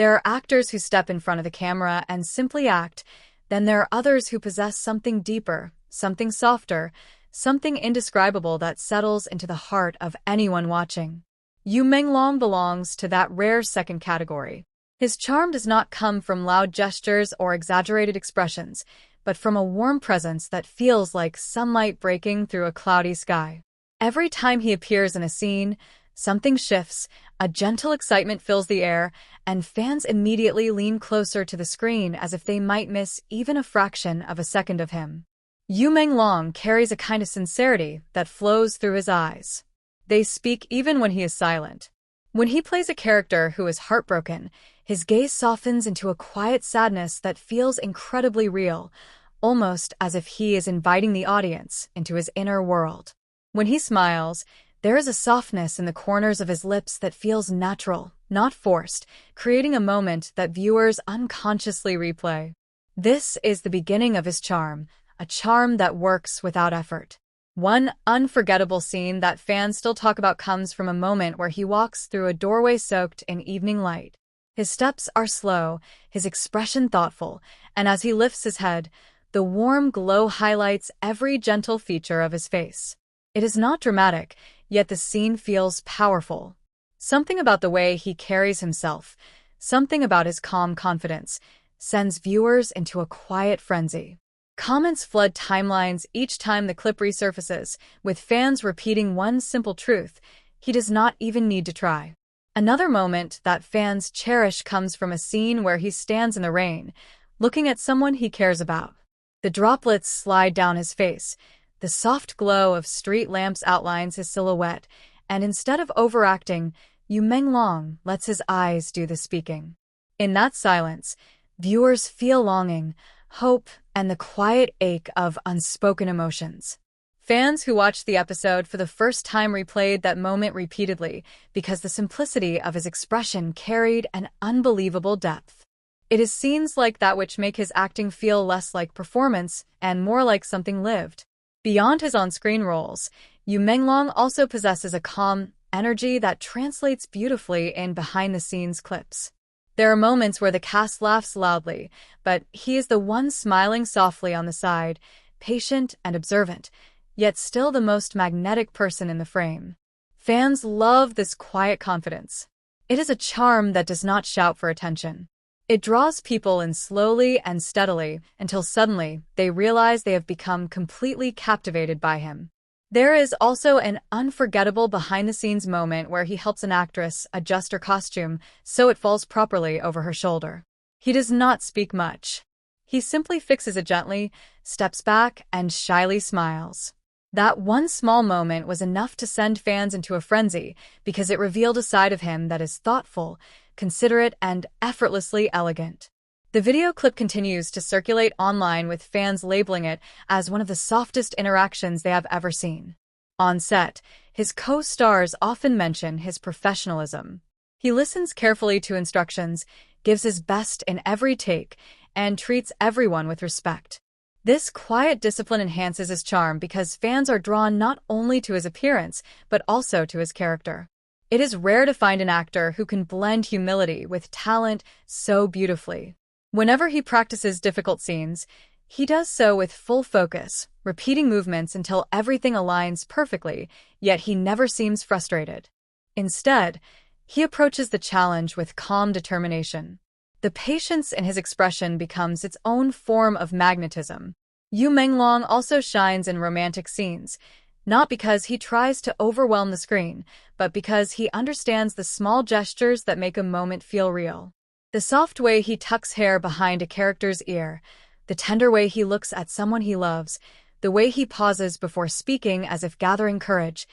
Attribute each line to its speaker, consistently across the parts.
Speaker 1: There are actors who step in front of the camera and simply act, then there are others who possess something deeper, something softer, something indescribable that settles into the heart of anyone watching. Yu Menglong belongs to that rare second category. His charm does not come from loud gestures or exaggerated expressions, but from a warm presence that feels like sunlight breaking through a cloudy sky. Every time he appears in a scene, something shifts, a gentle excitement fills the air, and fans immediately lean closer to the screen as if they might miss even a fraction of a second of him. Yu Menlong carries a kind of sincerity that flows through his eyes. They speak even when he is silent. When he plays a character who is heartbroken, his gaze softens into a quiet sadness that feels incredibly real, almost as if he is inviting the audience into his inner world. When he smiles, there is a softness in the corners of his lips that feels natural, not forced, creating a moment that viewers unconsciously replay. This is the beginning of his charm, a charm that works without effort. One unforgettable scene that fans still talk about comes from a moment where he walks through a doorway soaked in evening light. His steps are slow, his expression thoughtful, and as he lifts his head, the warm glow highlights every gentle feature of his face. It is not dramatic, yet the scene feels powerful. Something about the way he carries himself, something about his calm confidence, sends viewers into a quiet frenzy. Comments flood timelines each time the clip resurfaces, with fans repeating one simple truth: he does not even need to try. Another moment that fans cherish comes from a scene where he stands in the rain, looking at someone he cares about. The droplets slide down his face, the soft glow of street lamps outlines his silhouette, and instead of overacting, Yu Menlong lets his eyes do the speaking. In that silence, viewers feel longing, hope, and the quiet ache of unspoken emotions. Fans who watched the episode for the first time replayed that moment repeatedly because the simplicity of his expression carried an unbelievable depth. It is scenes like that which make his acting feel less like performance and more like something lived. Beyond his on-screen roles, Yu Menlong also possesses a calm energy that translates beautifully in behind-the-scenes clips. There are moments where the cast laughs loudly, but he is the one smiling softly on the side, patient and observant, yet still the most magnetic person in the frame. Fans love this quiet confidence. It is a charm that does not shout for attention. It draws people in slowly and steadily until suddenly they realize they have become completely captivated by him. There is also an unforgettable behind-the-scenes moment where he helps an actress adjust her costume so it falls properly over her shoulder. He does not speak much. He simply fixes it gently, steps back, and shyly smiles. That one small moment was enough to send fans into a frenzy because it revealed a side of him that is thoughtful, considerate, and effortlessly elegant. The video clip continues to circulate online with fans labeling it as one of the softest interactions they have ever seen. On set, his co-stars often mention his professionalism. He listens carefully to instructions, gives his best in every take, and treats everyone with respect. This quiet discipline enhances his charm because fans are drawn not only to his appearance, but also to his character. It is rare to find an actor who can blend humility with talent so beautifully. Whenever he practices difficult scenes, he does so with full focus, repeating movements until everything aligns perfectly, yet he never seems frustrated. Instead, he approaches the challenge with calm determination. The patience in his expression becomes its own form of magnetism. Yu Menlong also shines in romantic scenes, not because he tries to overwhelm the screen, but because he understands the small gestures that make a moment feel real. The soft way he tucks hair behind a character's ear, the tender way he looks at someone he loves, the way he pauses before speaking as if gathering courage,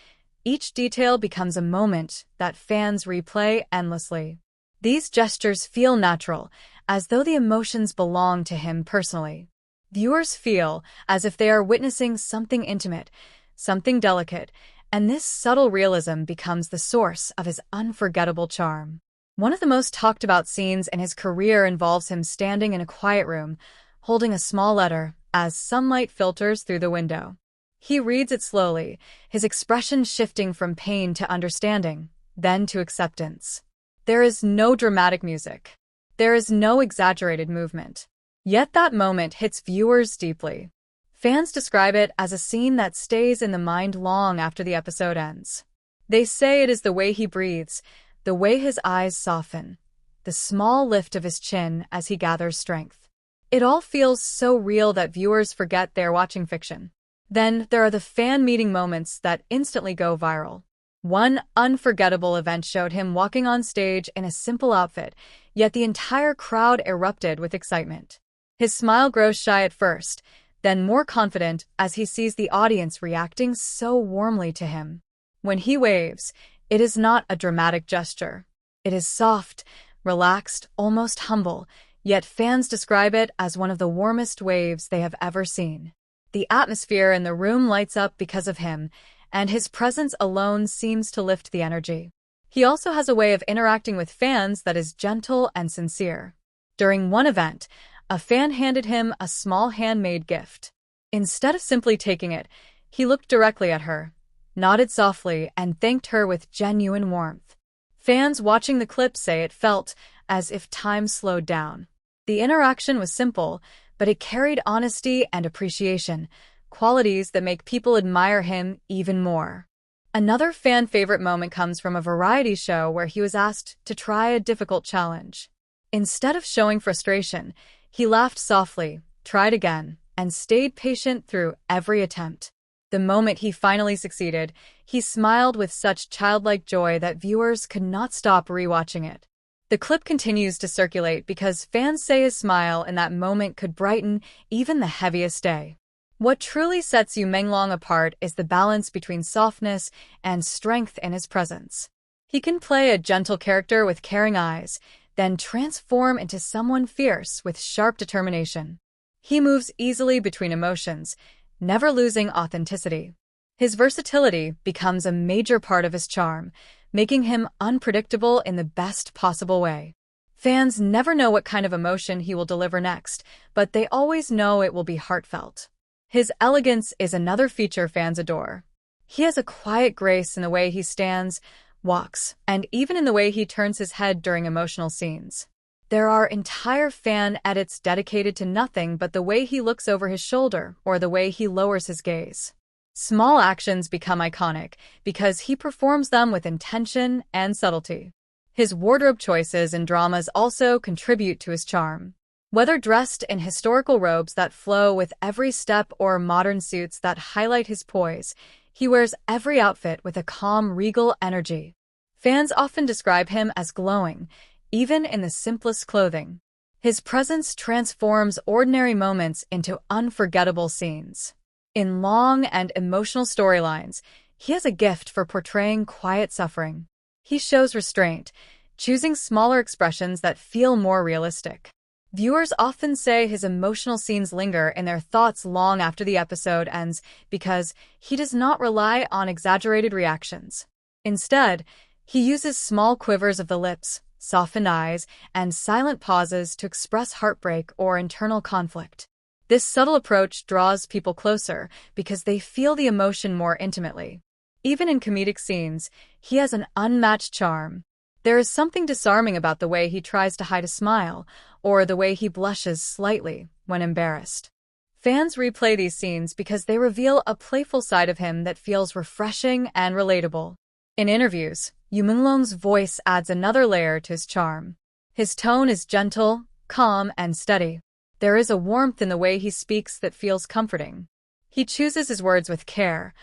Speaker 1: each detail becomes a moment that fans replay endlessly. These gestures feel natural, as though the emotions belong to him personally. Viewers feel as if they are witnessing something intimate, something delicate, and this subtle realism becomes the source of his unforgettable charm. One of the most talked about scenes in his career involves him standing in a quiet room, holding a small letter, as sunlight filters through the window. He reads it slowly, his expression shifting from pain to understanding, then to acceptance. There is no dramatic music. There is no exaggerated movement. Yet that moment hits viewers deeply. Fans describe it as a scene that stays in the mind long after the episode ends. They say it is the way he breathes, the way his eyes soften, the small lift of his chin as he gathers strength. It all feels so real that viewers forget they're watching fiction. Then there are the fan-meeting moments that instantly go viral. One unforgettable event showed him walking on stage in a simple outfit, yet the entire crowd erupted with excitement. His smile grows shy at first, then more confident as he sees the audience reacting so warmly to him. When he waves, it is not a dramatic gesture. It is soft, relaxed, almost humble, yet fans describe it as one of the warmest waves they have ever seen. The atmosphere in the room lights up because of him, and his presence alone seems to lift the energy. He also has a way of interacting with fans that is gentle and sincere. During one event, a fan handed him a small handmade gift. Instead of simply taking it, he looked directly at her, nodded softly, and thanked her with genuine warmth. Fans watching the clip say it felt as if time slowed down. The interaction was simple, but it carried honesty and appreciation, qualities that make people admire him even more. Another fan-favorite moment comes from a variety show where he was asked to try a difficult challenge. Instead of showing frustration, he laughed softly, tried again, and stayed patient through every attempt. The moment he finally succeeded, he smiled with such childlike joy that viewers could not stop rewatching it. The clip continues to circulate because fans say his smile in that moment could brighten even the heaviest day. What truly sets Yu Menglong apart is the balance between softness and strength in his presence. He can play a gentle character with caring eyes, then transform into someone fierce with sharp determination. He moves easily between emotions, never losing authenticity. His versatility becomes a major part of his charm, making him unpredictable in the best possible way. Fans never know what kind of emotion he will deliver next, but they always know it will be heartfelt. His elegance is another feature fans adore. He has a quiet grace in the way he stands, walks, and even in the way he turns his head during emotional scenes. There are entire fan edits dedicated to nothing but the way he looks over his shoulder or the way he lowers his gaze. Small actions become iconic because he performs them with intention and subtlety. His wardrobe choices and dramas also contribute to his charm. Whether dressed in historical robes that flow with every step or modern suits that highlight his poise, he wears every outfit with a calm, regal energy. Fans often describe him as glowing, even in the simplest clothing. His presence transforms ordinary moments into unforgettable scenes. In long and emotional storylines, he has a gift for portraying quiet suffering. He shows restraint, choosing smaller expressions that feel more realistic. Viewers often say his emotional scenes linger in their thoughts long after the episode ends because he does not rely on exaggerated reactions. Instead, he uses small quivers of the lips, softened eyes, and silent pauses to express heartbreak or internal conflict. This subtle approach draws people closer because they feel the emotion more intimately. Even in comedic scenes, he has an unmatched charm. There is something disarming about the way he tries to hide a smile, or the way he blushes slightly when embarrassed. Fans replay these scenes because they reveal a playful side of him that feels refreshing and relatable. In interviews, Yu Menglong's voice adds another layer to his charm. His tone is gentle, calm, and steady. There is a warmth in the way he speaks that feels comforting. He chooses his words with care,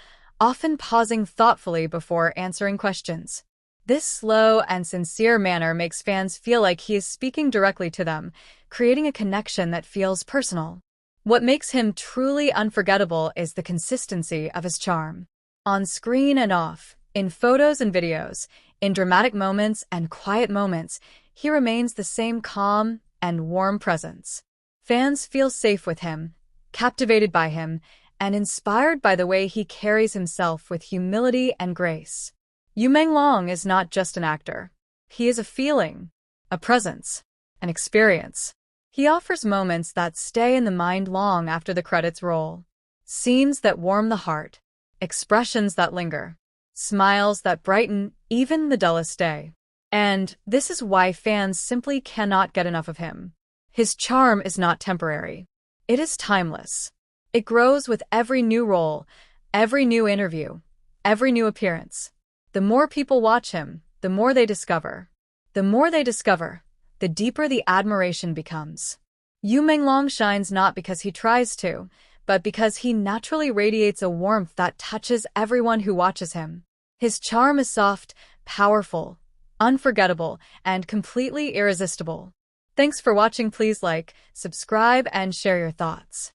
Speaker 1: often pausing thoughtfully before answering questions. This slow and sincere manner makes fans feel like he is speaking directly to them, creating a connection that feels personal. What makes him truly unforgettable is the consistency of his charm. On screen and off, in photos and videos, in dramatic moments and quiet moments, he remains the same calm and warm presence. Fans feel safe with him, captivated by him, and inspired by the way he carries himself with humility and grace. Yu Menglong is not just an actor. He is a feeling, a presence, an experience. He offers moments that stay in the mind long after the credits roll. Scenes that warm the heart, expressions that linger, smiles that brighten even the dullest day. And this is why fans simply cannot get enough of him. His charm is not temporary. It is timeless. It grows with every new role, every new interview, every new appearance. The more people watch him, the more they discover. The more they discover, the deeper the admiration becomes. Yu Menglong shines not because he tries to, but because he naturally radiates a warmth that touches everyone who watches him. His charm is soft, powerful, unforgettable, and completely irresistible. Thanks for watching. Please like, subscribe, and share your thoughts.